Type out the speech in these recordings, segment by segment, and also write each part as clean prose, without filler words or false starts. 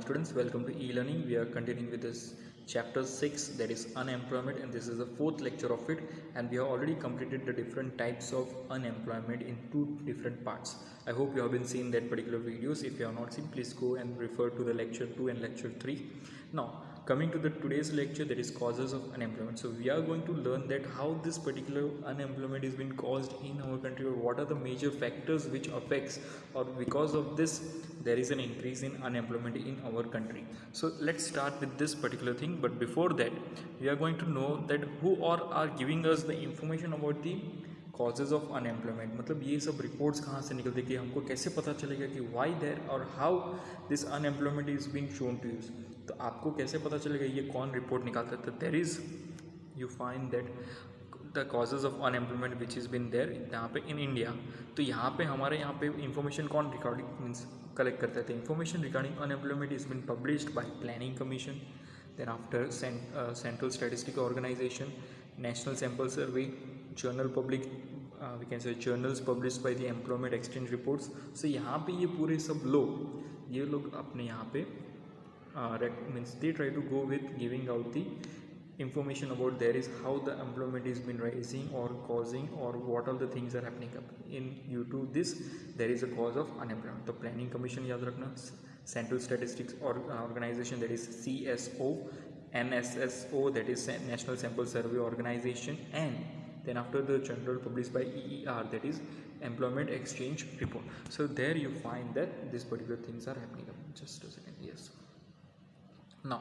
students, welcome to e-learning. We are continuing with this chapter 6, that is unemployment, and this is the fourth lecture of it, and we have already completed the different types of unemployment in two different parts. I hope you have been seeing that particular videos. If you have not seen, please go and refer to the lecture 2 and lecture 3. Now coming to the today's lecture, that is causes of unemployment. So we are going to learn that how this particular unemployment is been caused in our country, or what are the major factors which affects, or because of this there is an increase in unemployment in our country. So let's start with this particular thing, but before that we are going to know that who are giving us the information about the causes of unemployment. मतलब ये सब reports कहाँ से निकलते कि हमको कैसे पता चलेगा कि वाई देयर और how this unemployment is being shown to us. तो आपको कैसे पता चलेगा ये कौन रिपोर्ट निकालता है. There is you find that the causes of unemployment which is been there यहाँ पे इन इंडिया. तो यहाँ पे हमारे यहाँ पे इंफॉर्मेशन कौन रिकॉर्डिंग मीन्स कलेक्ट करते थे. Information regarding unemployment is been published by planning commission, then after central statistical organisation, national sample survey, journal public we can say journals published by the employment exchange reports. So यहाँ पे ये पूरे सब लोग अपने यहाँ पे means they try to go with giving out the information about there is how the employment is been rising or causing, or what all the things are happening up in due to this there is a cause of unemployment. तो planning commission याद रखना, central statistics organization that is CSO, NSSO that is national sample survey organization, and then after the journal published by EER that is employment exchange report. So there you find that these particular things are happening. Just a second. Yes. Now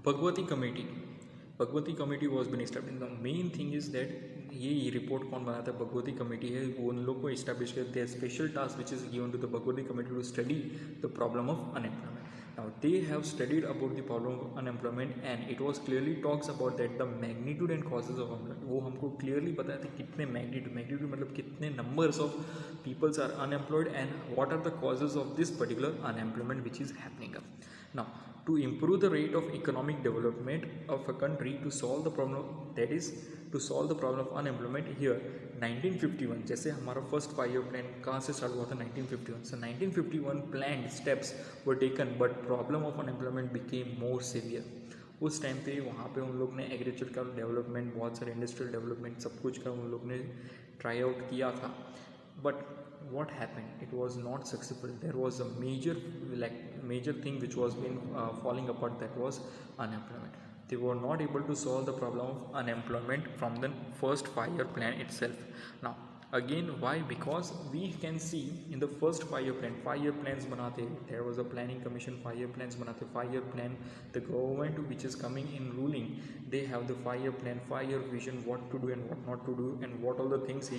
Bhagwati committee was been established. The main thing is that ये report कौन बनाता है. Bhagwati committee है, वो उन लोग को establish करते हैं. Special task which is given to the Bhagwati committee to study the problem of unemployment. Now they have studied about the problem of unemployment, and it was clearly talks about that the magnitude and causes of unemployment. वो हमको clearly बताया था कितने magnitude मतलब कितने numbers of peoples are unemployed and what are the causes of this particular unemployment which is happening up. Now to improve the rate of economic development of a country, to solve the problem, that is to solve the problem of unemployment, here 1951 जैसे हमारा first 5 year plan कहाँ से start हुआ था 1951. So 1951 planned steps were taken, but problem of unemployment became more severe. उस time पे वहाँ पे उन लोग ने एग्रीकल्चर का डेवलपमेंट, बहुत सारे इंडस्ट्रियल डेवलपमेंट, सब कुछ का उन लोग ने ट्राई आउट किया था. But what happened, it was not successful. There was a major thing which was been falling apart, that was unemployment. They were not able to solve the problem of unemployment from the first 5 year plan itself. Now again, why? Because we can see in the first 5 year plan, 5 year plans banate, there was a planning commission, 5 year plans banate. 5 year plan, the government which is coming in ruling, they have the 5 year plan, 5 year vision, what to do and what not to do, and what all the things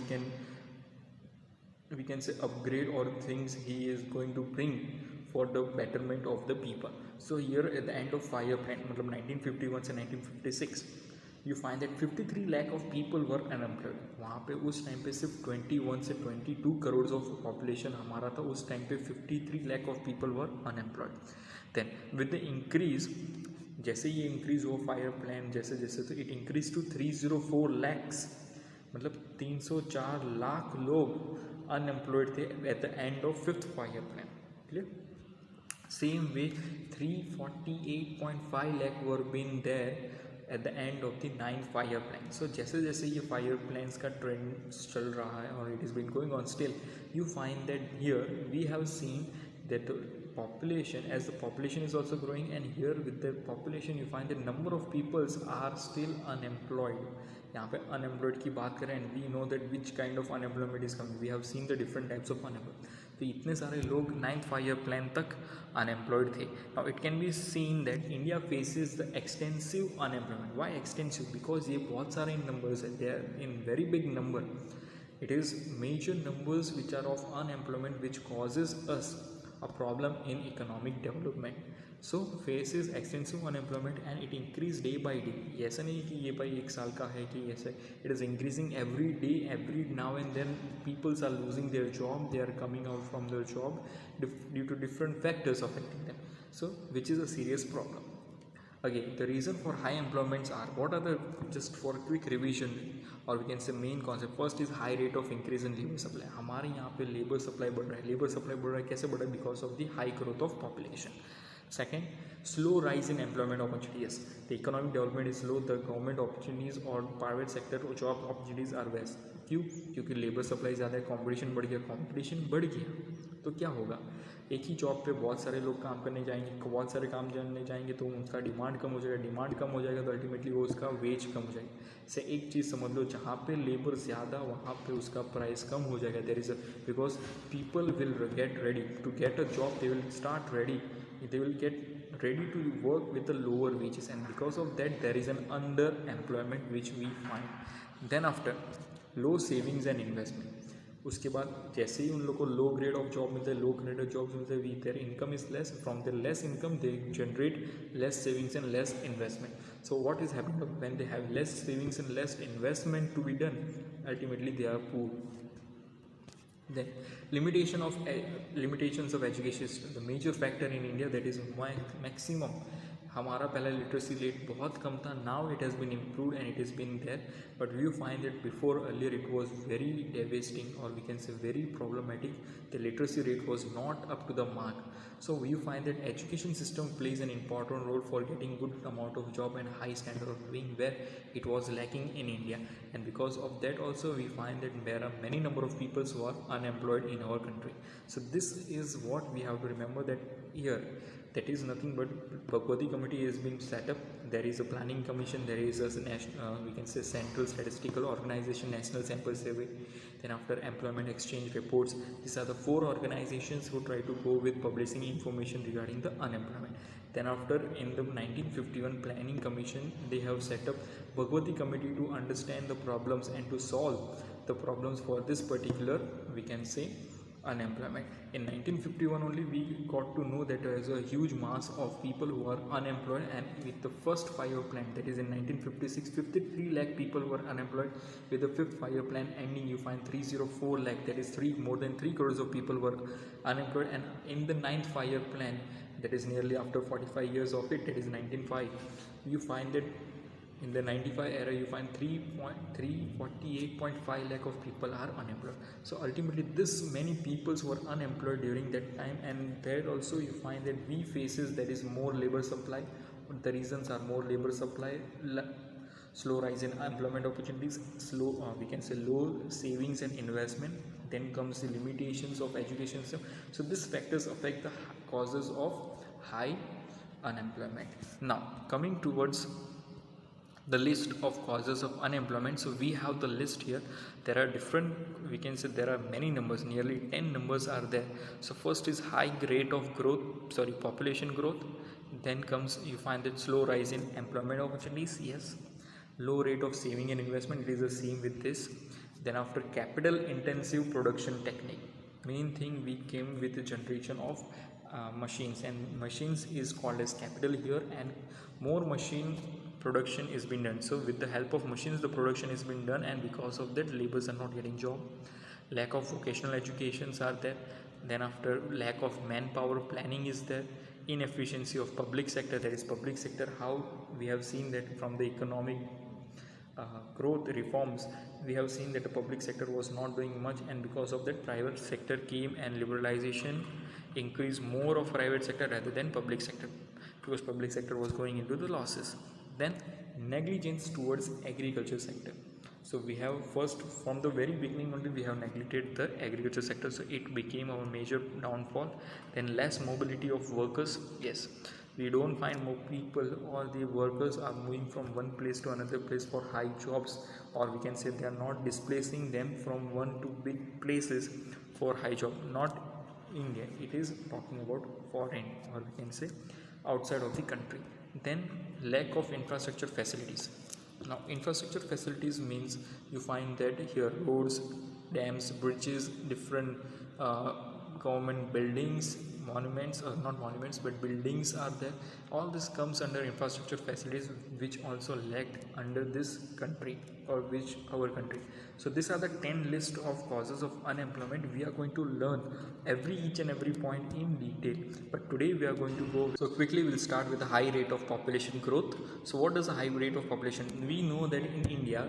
we can say upgrade, or things he is going to bring for the betterment of the people. So here at the end of 5 year plan, मतलब 1951 से 1956, you find that 53 lakh of people were unemployed. वहाँ पे उस time पे सिर्फ 21 से 22 crore of population हमारा था. उस टाइम पे 53 lakh of people were unemployed. Then with the increase, जैसे ये इंक्रीज हुआ 5 year plan जैसे जैसे, तो इट इंक्रीज टू 304 lakhs, मतलब 304 लाख लोग unemployed थे at the end of 5th 5 year plan. Clear? Same way 348.5 lakh were been there at the end of the 9th 5 year plan. So जैसे जैसे ये 5 year plans का trend चल रहा है, और it is been going on still, you find that here we have seen that the population, as the population is also growing, and here with the population you find the number of peoples are still unemployed. यहाँ पे unemployed की बात करें, and we know that which kind of unemployment is coming, we have seen the different types of unemployed. तो इतने सारे लोग 9th 5 year plan तक अनएम्प्लॉयड थे. Now it can be seen that India faces the extensive unemployment. Why extensive? Because ये बहुत सारे numbers है, they are in very big number. It is major numbers which are of unemployment which causes us a problem in economic development. So faces extensive unemployment and it increase day by day. ऐसा नहीं कि ये भाई 1 साल का है कि ऐसा, it is increasing every day, every now and then peoples are losing their job, they are coming out from their job due to different factors affecting them. So which is a serious problem. Again, the reason for high employments are, what are the, just for quick revision, or we can say main concept. First is high rate of increase in labor supply. हमारे यहाँ पे labour supply बढ़ रहा है. Labour supply बढ़ रहा है, कैसे बढ़ रहा है? Because of the high growth of population. Second, slow rise in employment opportunities. Yes, the economic development is slow, the government opportunities और private sector job opportunities are waste. क्यों? क्योंकि लेबर सप्लाई ज़्यादा है, कंपटीशन बढ़ गया. Competition बढ़ गया तो क्या होगा? एक ही जॉब पे बहुत सारे लोग काम करने जाएंगे, बहुत सारे काम करने जाएंगे तो उनका डिमांड कम हो जाएगा. डिमांड कम हो जाएगा तो अल्टीमेटली वो उसका वेज कम हो जाएगा. से एक चीज़ समझ लो, जहाँ पे लेबर ज़्यादा वहाँ पे उसका प्राइस कम हो जाएगा. There is a because people will get ready to get a job, they will start ready, they will get ready to work with the lower wages, and because of that there is an underemployment which we find. Then after, low savings and investment. उसके बाद जैसे ही उन लोग को low grade of job मिलता है, low grade of job मिलते हैं, their income is less, from their less income they generate less savings and less investment. So what is happening when they have less savings and less investment to be done? Ultimately they are poor. Then limitations of education system. The major factor in India, that is maximum. हमारा पहला literacy rate बहुत कम था. Now it has been improved and it is been there, but we find that before earlier it was very devastating और we can say very problematic. The literacy rate was not up to the mark. So we find that education system plays an important role for getting good amount of job and high standard of living, where it was lacking in India. And because of that also we find that there are many number of people who are unemployed in our country. So this is what we have to remember, that here that is nothing but Bhagwati committee has been set up. There is a planning commission, there is a national, we can say central statistical organization, national sample survey. Then after, employment exchange reports. These are the 4 organizations who try to go with publishing information regarding the unemployment. Then after, in the 1951 planning commission, they have set up Bhagwati committee to understand the problems and to solve the problems for this particular, we can say, unemployment. In 1951 only we got to know that there is a huge mass of people who are unemployed, and with the first 5-year plan, that is in 1956, 53 lakh people were unemployed. With the 5th 5-year plan ending, you find 304 lakh, that is more than 3 crores of people were unemployed. And in the 9th 5-year plan, that is nearly after 45 years of it, that is 1905, you find that in the 95 era you find 348.5 lakh of people are unemployed. So ultimately this many people were unemployed during that time, and there also you find that we faces there is more labor supply. The reasons are more labor supply, slow rise in employment opportunities, we can say low savings and investment. Then comes the limitations of education system. So these factors affect the causes of high unemployment. Now coming towards the list of causes of unemployment. So we have the list here. There are different, we can say there are many numbers, nearly 10 numbers are there. So first is high rate of population growth. Then comes, you find that slow rise in employment opportunities. Yes. Low rate of saving and investment, it is the same with this. Then after, capital intensive production technique. Main thing, we came with the generation of machines, and machines is called as capital here, and more machine production is being done. So with the help of machines the production is being done, and because of that laborers are not getting job. Lack of vocational educations are there. Then after, lack of manpower planning is there. Inefficiency of public sector, that is public sector, how we have seen that from the economic growth reforms, we have seen that the public sector was not doing much, and because of that private sector came and liberalization increased more of private sector rather than public sector, because public sector was going into the losses. Then negligence towards agriculture sector. So we have first, from the very beginning only we have neglected the agriculture sector, so it became our major downfall. Then less mobility of workers. Yes, we don't find more people, or the workers are moving from one place to another place for high jobs, or we can say they are not displacing them from one to big places for high job. Not India, it is talking about foreign, or we can say outside of the country. Then lack of infrastructure facilities. Now infrastructure facilities means you find that here roads, dams, bridges, different government buildings, monuments, or not monuments but buildings are there. All this comes under infrastructure facilities, which also lacked under this country, or which our country. So these are the 10 list of causes of unemployment. We are going to learn each and every point in detail, but today we are going to go, so quickly we'll start with the high rate of population growth. So what does a high rate of population? We know that in India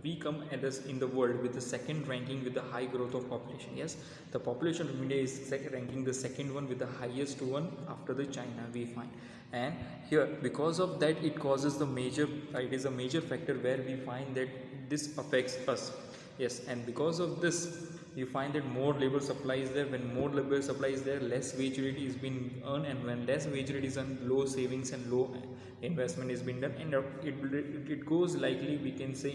we come in the world with the second ranking with the high growth of population. Yes, the population of India is ranking the second one with the highest one after the China, we find. And here, because of that, it causes the major, it is a major factor where we find that this affects us. Yes, and because of this, you find that more labor supply is there. When more labor supply is there, less wage rate is being earned, and when less wage rate is earned, low savings and low investment is being done, and it goes likely, we can say,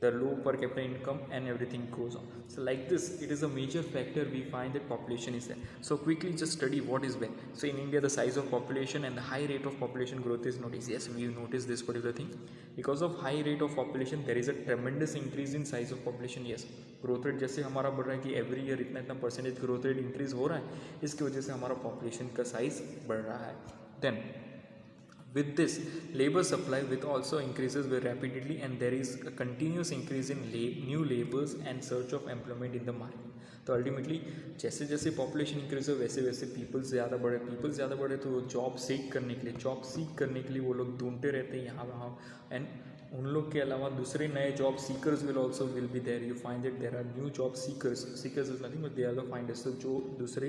the low per capita income and everything goes on. So like this, it is a major factor we find that population is there. So quickly just study what is where. So in India, the size of population and the high rate of population growth is noticed. Yes, we notice this particular thing. Because of high rate of population, there is a tremendous increase in size of population. Yes, growth rate जैसे हमारा बढ़ रहा है कि every year इतना इतना percentage growth rate increase हो रहा है, इसकी वजह से हमारा पॉपुलेशन का साइज बढ़ रहा है. Then with this, labor supply with also increases very rapidly, and there is a continuous increase in new labors and search of employment in the market. तो अल्टीमेटली जैसे जैसे पॉपुलेशन इंक्रीज हो वैसे वैसे पीपल्स ज़्यादा बढ़े तो जॉब सीख करने के लिए वो लोग ढूंढते रहते हैं यहाँ वहाँ. एंड उन लोग के अलावा दूसरे नए job seekers will be there. You find that there are new job seekers is nothing but they are the finders. तो जो दूसरे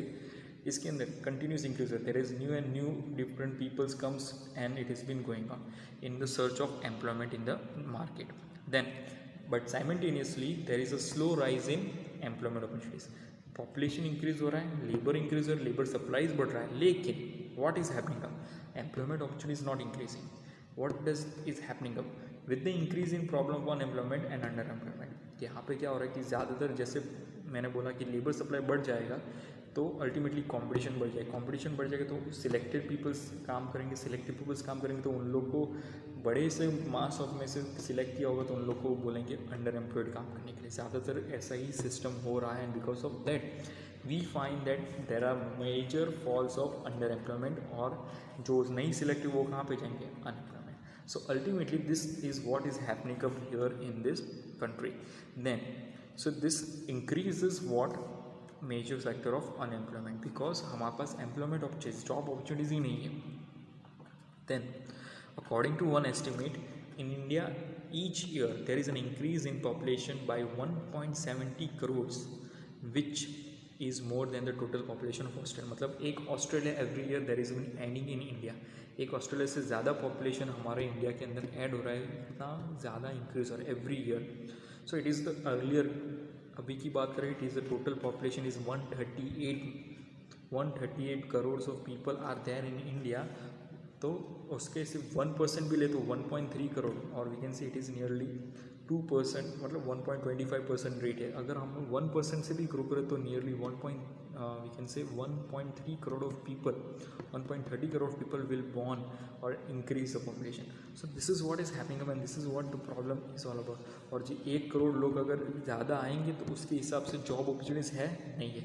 इसके अंदर कंटिन्यूस इंक्रीज है. There is new and new different peoples comes and it is been going on in the search of employment in the market. Then but simultaneously there is a slow rise in employment opportunities. Population increase हो रहा है, labour increase हो रहा है, labour supplies बढ़ रहा है, लेकिन what is happening up, employment opportunities not increasing. What does is happening up with the increase in problem of unemployment and under employment. यहाँ पे क्या हो रहा है कि ज़्यादातर जैसे मैंने बोला कि लेबर सप्लाई बढ़ जाएगा तो अल्टीमेटली कंपटीशन बढ़ जाएगा तो सिलेक्टेड पीपल्स काम करेंगे तो उन लोग को बड़े से मास ऑफ में से सिलेक्ट किया होगा तो उन लोग को बोलेंगे अंडर एम्प्लॉयड काम करने के लिए. ज़्यादातर ऐसा ही सिस्टम हो रहा है. And because of that we find that there are major falls of underemployment, और जो नहीं सिलेक्ट वो कहाँ पे जाएंगे, unemployment. So ultimately this is what is happening up here in this country. Then so this increases what major factor of unemployment, because हमारे पास employment job opportunities ही नहीं है. Then according to one estimate in India each year there is an increase in population bye 1.70 crores which is more than the total population of Australia. मतलब एक Australia every year there is been adding in India. एक Australia से ज़्यादा population हमारे India के अंदर add हो रहा है, इतना ज़्यादा इंक्रीज हो रहा है every year. So it is the earlier, अभी की बात करें, it is the total population is 138 crore of people are there in India. तो उसके सिर्फ 1% भी ले तो 1.3 करोड़, और we can see it is nearly 2%, मतलब 1.25% रेट है. अगर हम 1% से भी ग्रो करें तो nearly we can say 1.3 crore of people, 1.30 crore people will born और increase the population. So this is what is happening and this is what the problem is all about. और जी 1 करोड़ लोग अगर ज़्यादा आएंगे तो उसके हिसाब से जॉब अपॉर्चुनिटीज है नहीं है.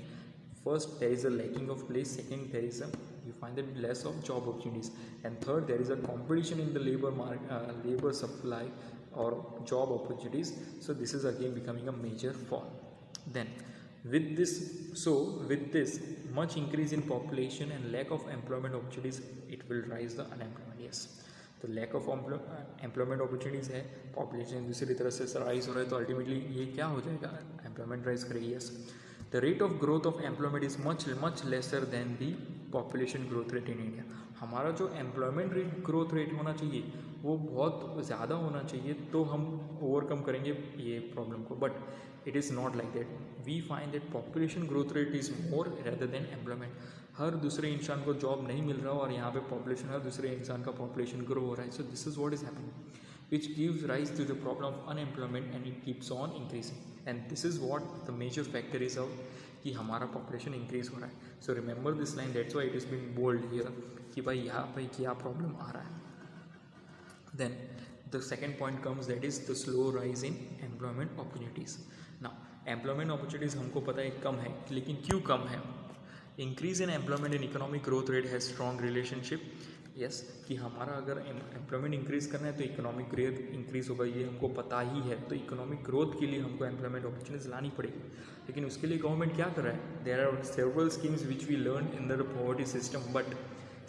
First there is a lacking of place, second there is a you find that less of job opportunities, and third there is a competition in the labor supply or job opportunities. So this is again becoming a major fall. Then with this much increase in population and lack of employment opportunities, it will rise the unemployment. Yes, तो lack of employment opportunities है, population दूसरी तरह से rise हो रहा है, तो ultimately ये क्या हो जाएगा, employment rise करेगी. Yes, the rate of growth of employment is much lesser than the population growth rate in India. हमारा जो एम्प्लॉयमेंट रेट ग्रोथ रेट होना चाहिए वो बहुत ज़्यादा होना चाहिए तो हम ओवरकम करेंगे ये प्रॉब्लम को, but it is not like that. We find that population growth rate is more rather than employment. हर दूसरे इंसान को जॉब नहीं मिल रहा और यहाँ पे पॉपुलेशन, हर दूसरे इंसान का पॉपुलेशन ग्रो हो रहा है. सो this is what is happening, which gives rise to the problem of unemployment, and it keeps on increasing. And this is what the major factor is of कि हमारा पॉपुलेशन इंक्रीज हो रहा है. So remember this line, that's why it is been bold here कि भाई यहाँ पे क्या प्रॉब्लम आ रहा है. Then the second point comes, that is the slow rise in employment opportunities. Now employment opportunities हमको पता है कम है, लेकिन क्यों कम है? Increase in employment and economic growth rate has strong relationship. Yes, कि हमारा अगर एम्प्लॉयमेंट इंक्रीज करना है तो इकोनॉमिक ग्रोथ इंक्रीज होगा, ये हमको पता ही है. तो इकोनॉमिक ग्रोथ के लिए हमको एम्प्लॉयमेंट अपॉर्चुनिटीज लानी पड़ेगी, लेकिन उसके लिए गवर्नमेंट क्या कर रहा है? There are several schemes which we learn in the poverty system, but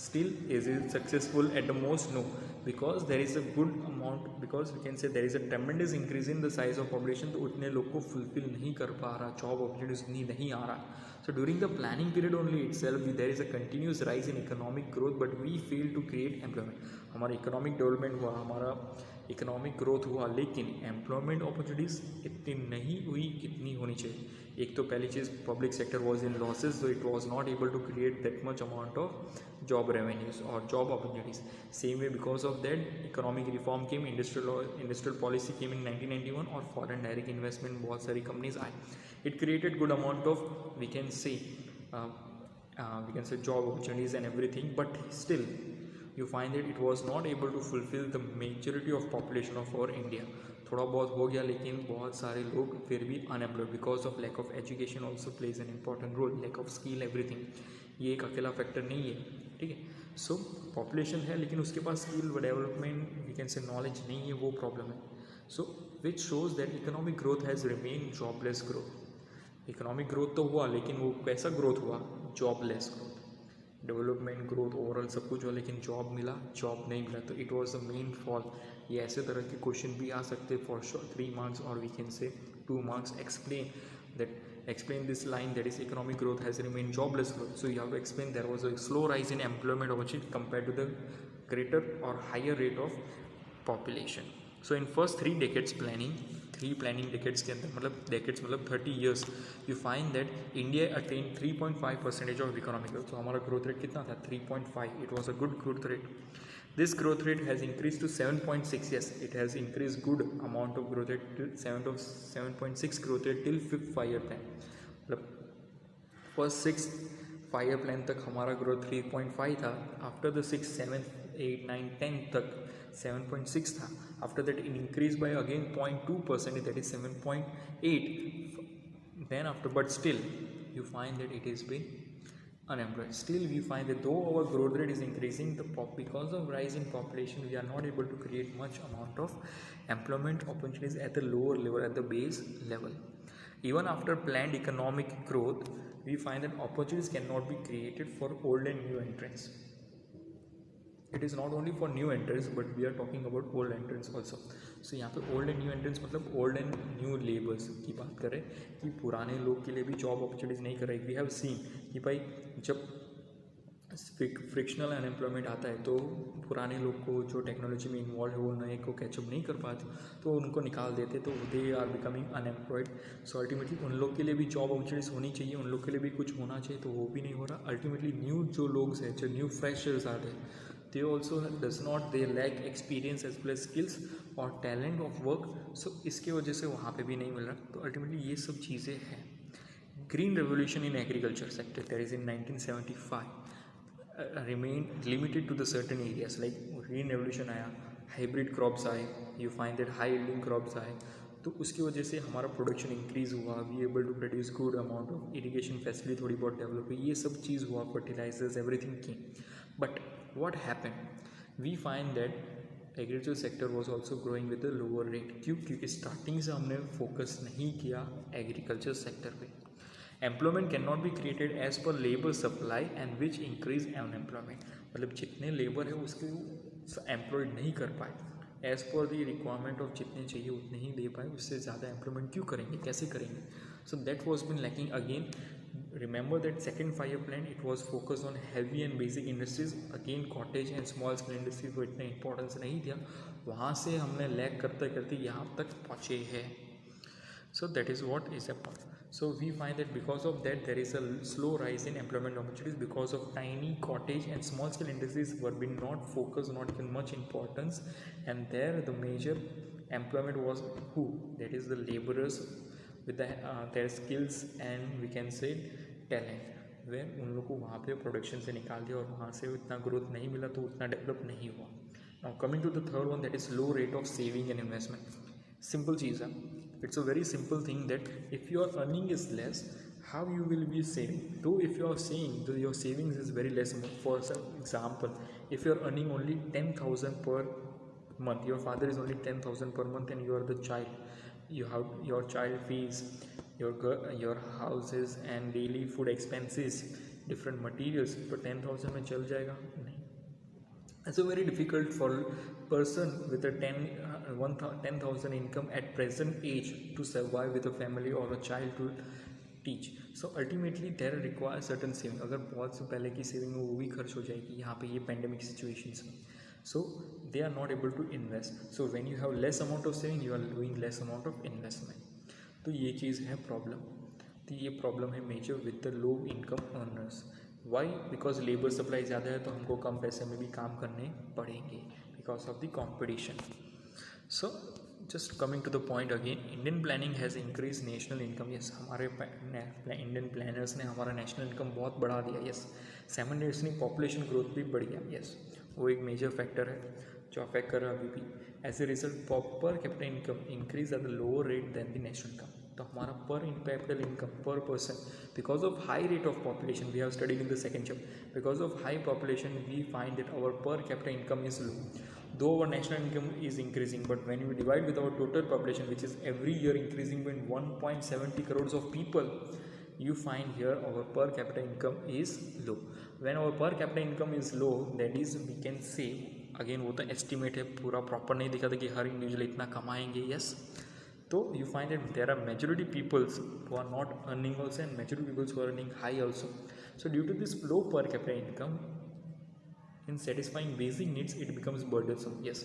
still is it successful at the most? No, because there is a good amount, because we can say there is a tremendous increase in the size of population, तो उतने लोग को fulfil नहीं कर पा रहा, job opportunities नहीं आ रहा. So during the planning period only itself there is a continuous rise in economic growth, but we fail to create employment. हमारा इकोनॉमिक डेवलपमेंट हुआ, हमारा इकोनॉमिक ग्रोथ हुआ, लेकिन एम्प्लॉयमेंट अपॉर्चुनिटीज़ इतनी नहीं हुई कितनी होनी चाहिए. एक तो पहली चीज़, public sector was in losses, so it was not able to create that much amount of job revenues और job opportunities. Same way because of that economic reform came, industrial policy came in 1991 और foreign direct investment बहुत सारी companies आए. It created good amount of we can say job opportunities and everything, but still you find that it was not able to fulfill the majority of population of our India. थोड़ा बहुत हो गया, लेकिन बहुत सारे लोग फिर भी unemployed because of lack of education also plays an important role, lack of skill everything. ये एक अकेला फैक्टर नहीं है, ठीक है. सो पॉपुलेशन है लेकिन उसके पास skill development we can say knowledge नहीं है, वो प्रॉब्लम है. So which shows that economic growth has remain jobless growth. Economic growth तो हुआ, लेकिन वो कैसा ग्रोथ हुआ, jobless growth. Development growth overall सब कुछ हुआ, लेकिन जॉब मिला, जॉब नहीं मिला, तो it was the main fall. ये ऐसे तरह के क्वेश्चन भी आ सकते फॉर 3 marks और वी कैन से 2 marks. Explain this line, that is economic growth has remained jobless growth. So you have to explain there was a slow rise in employment opportunity compared to the greater or higher rate of population. So in first 3 decades planning, 3 planning decades के अंदर, मतलब decades मतलब 30 years, you find that India attained 3.5% of economic growth. So हमारा growth rate कितना था, 3.5. It was a good growth rate. This growth rate has increased to 7.6. Yes, it has increased good amount of growth rate to 7.6 growth rate till 5th 5-year plan. मतलब first 6 5-year plan तक हमारा growth 3.5 था. After the 6th 7th 8th 9th 10th तक 7.6 था. After that it increase by again 0.2%, that is 7.8. then after, but still you find that it is been unemployed. Still we find that though our growth rate is increasing, because of rise in population we are not able to create much amount of employment opportunities at the lower level, at the base level. Even after planned economic growth, we find that opportunities cannot be created for old and new entrants. It is not only for new entrants, but we are talking about old entrants also. So यहाँ पे old and new entrants मतलब old and new laborers की बात करें कि पुराने लोग के लिए भी जॉब अपॉर्चुनिटीज़ नहीं कर रहे. वी हैव सीन कि भाई जब फ्रिक्शनल अनएम्प्लॉयमेंट आता है तो पुराने लोग को जो टेक्नोलॉजी में इन्वॉल्व है वो नए को कैचअप नहीं कर पाते, तो उनको निकाल देते, तो they are becoming unemployed. So ultimately उन लोग के लिए भी जॉब अपॉर्चुनिटीज़ होनी चाहिए, उन लोग के लिए भी कुछ होना चाहिए, तो वो भी नहीं हो रहा. अल्टीमेटली न्यू जो लोग हैं, जो न्यू फ्रेशर्स आते हैं, they also does not, they lack experience as well as skills or talent of work. so इसके वजह से वहाँ पे भी नहीं मिल रहा. तो अल्टीमेटली ये सब चीज़ें हैं. Green revolution in agriculture sector, that is in 1975, remained limited to the certain areas. like green revolution आया, हाइब्रिड क्रॉप्स आए, you find that high yielding crops आए, तो उसकी वजह से हमारा प्रोडक्शन इंक्रीज़ हुआ. We able to produce good amount of irrigation facility थोड़ी बहुत डेवलप हुई, ये सब चीज़ हुआ, फर्टिलाइजर्स एवरीथिंग की. But what happened, we find that agriculture sector was also growing with the lower rate. क्यों? क्योंकि स्टार्टिंग से हमने फोकस नहीं किया एग्रीकल्चर सेक्टर पे. Employment cannot be created as per labour supply and which increase unemployment. मतलब जितने labour है उसके एम्प्लॉयड नहीं कर पाए, as per the requirement of जितने चाहिए उतने ही दे पाए, उससे ज़्यादा एम्प्लॉयमेंट क्यों करेंगे, कैसे करेंगे. So that was been lacking. Again remember that second 5-year plan, it was focused on heavy and basic industries. again cottage and small scale industries को इतना इंपॉर्टेंस नहीं दिया, वहाँ से हमने लैग करते करते यहाँ तक पहुँचे हैं. so that is what is a part. so we find that because of that there is a slow rise in employment opportunities because of tiny cottage and small scale industries were being not focused, not given much importance, and there the major employment was who, that is the laborers with their skills and we can say talent, where उन लोग को वहाँ पे production से निकाल दिया और वहाँ से इतना ग्रोथ नहीं मिला, तो उतना डेवलप नहीं हुआ. Now coming to the third one, that is low rate of saving and investment. Simple चीज़ है, it's a very simple thing that if your earning is less, how you will be saving. Though if you are saying your savings is very less, for example, if you are earning only 10,000 per month, your father is only 10,000 per month and you are the child, you have your child fees, your houses and daily food expenses, different materials, तो 10,000 में चल जाएगा नहीं. It's a very difficult for person with a 10,000 income at present age to survive with a family or a child to teach. So ultimately there requires certain saving. अगर बहुत से पहले की सेविंग वो भी खर्च हो जाएगी यहाँ पे ये पेंडेमिक सिचुएशंस में, so they are not able to invest. So when you have less amount of saving, you are doing less amount of investment. तो ये चीज़ है प्रॉब्लम. तो ये प्रॉब्लम है major with the low income earners. Why? Because labour supply ज़्यादा है तो हमको कम पैसे में भी काम करने पड़ेंगे because of the competition. So just coming to the point again, Indian planning has increase national income. Yes, हमारे इंडियन प्लानर्स ने हमारा नेशनल इनकम बहुत बढ़ा दिया. यस, साइमल्टेनियसली पॉपुलेशन ग्रोथ भी बढ़ गया. यस, वो एक मेजर फैक्टर है जो अफेक्ट कर रहा है अभी भी. As a result per capita income increase at the lower rate than the national income. तो हमारा per capita income per person, because of high rate of population, we have studied in the second chapter, because of high population we find that our per capita income is low. Though our national income is increasing, but when we divide with our total population, which is every year increasing by 1.70 crores of people, you find here our per capita income is low. When our per capita income is low, that is we can say, again वो तो estimate है, पूरा proper नहीं दिखा था कि हर individual इतना कमाएंगे. yes, so you find that there are majority peoples who are not earning also and majority peoples who are earning high also. So due to this low per capita income, in satisfying basic needs it becomes burdensome. yes,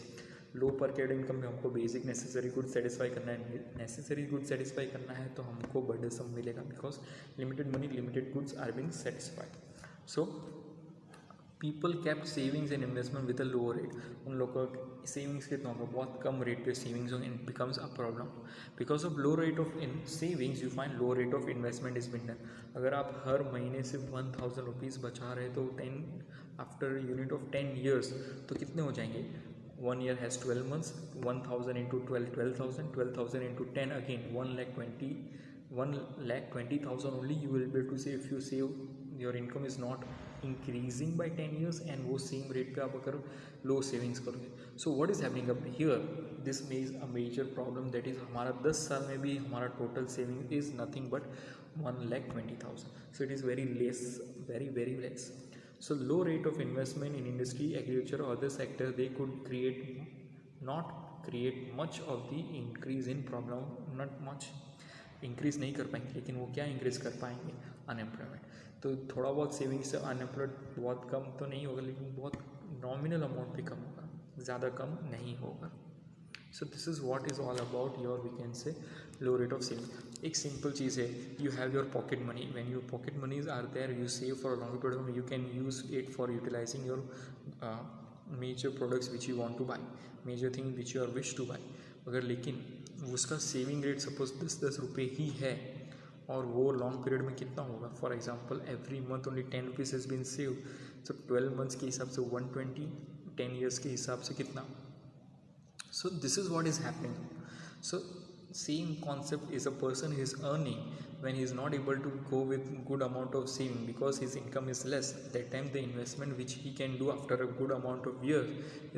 लो पर capita income में हमको basic necessary good satisfy करना है. Necessary good satisfy करना है तो हमको burdensome मिलेगा because limited money limited goods are being satisfied. So people kept savings and investment with a lower rate. उन लोगों का सेविंग्स कितना होगा, बहुत कम रेट पे सेविंग्स होंगे. It becomes a problem because of low rate of in savings. You find low rate of investment is been done. अगर आप हर महीने से 1,000 रुपीज़ बचा रहे तो 10 आफ्टर यूनिट ऑफ 10 years तो कितने हो जाएंगे. 1 year has 12 months. 1,000 into 12, 12,000. 12,000 into 10, again 1,20,000 only you will be able to save. if you save, your income is not increasing by 10 years and वो सेम रेट पे आप अगर लो सेविंग्स करोगे. So what is happening up here, this is a major problem. That is हमारा 10 साल में भी हमारा total saving is nothing but 1,20,000. So it is very less, very very less. So low rate of investment in industry, agriculture or other sector, they could not create much of the increase in problem. Not much increase नहीं कर पाएंगे, लेकिन वो क्या increase कर पाएंगे, unemployment. तो थोड़ा बहुत सेविंग्स से अनएम्प्लॉयड बहुत कम तो नहीं होगा, लेकिन बहुत नॉमिनल अमाउंट भी कम होगा, ज़्यादा कम नहीं होगा. So this is what is all about your, we can say, low rate of saving. एक सिंपल चीज़ है, you have your pocket money. When your pocket monies are there, you save for a long period of time. You can use it for utilizing your major products which you want to buy, major things which you are wish to buy. अगर लेकिन उसका saving rate suppose 10-10 रुपये ही है और वो long period में कितना होगा. For example every month only 10 rupees has been save. So 12 months के हिसाब से 120, 10 years के हिसाब से कितना. So this is what is happening. So same concept is a person who is earning, when he is not able to go with good amount of saving because his income is less. That time the investment which he can do after a good amount of years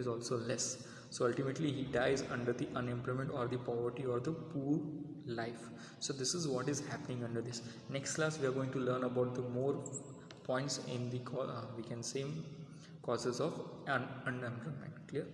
is also less. So ultimately he dies under the unemployment or the poverty or the poor life. So this is what is happening under this. Next class we are going to learn about the more points in the we can say causes of unemployment. Clear?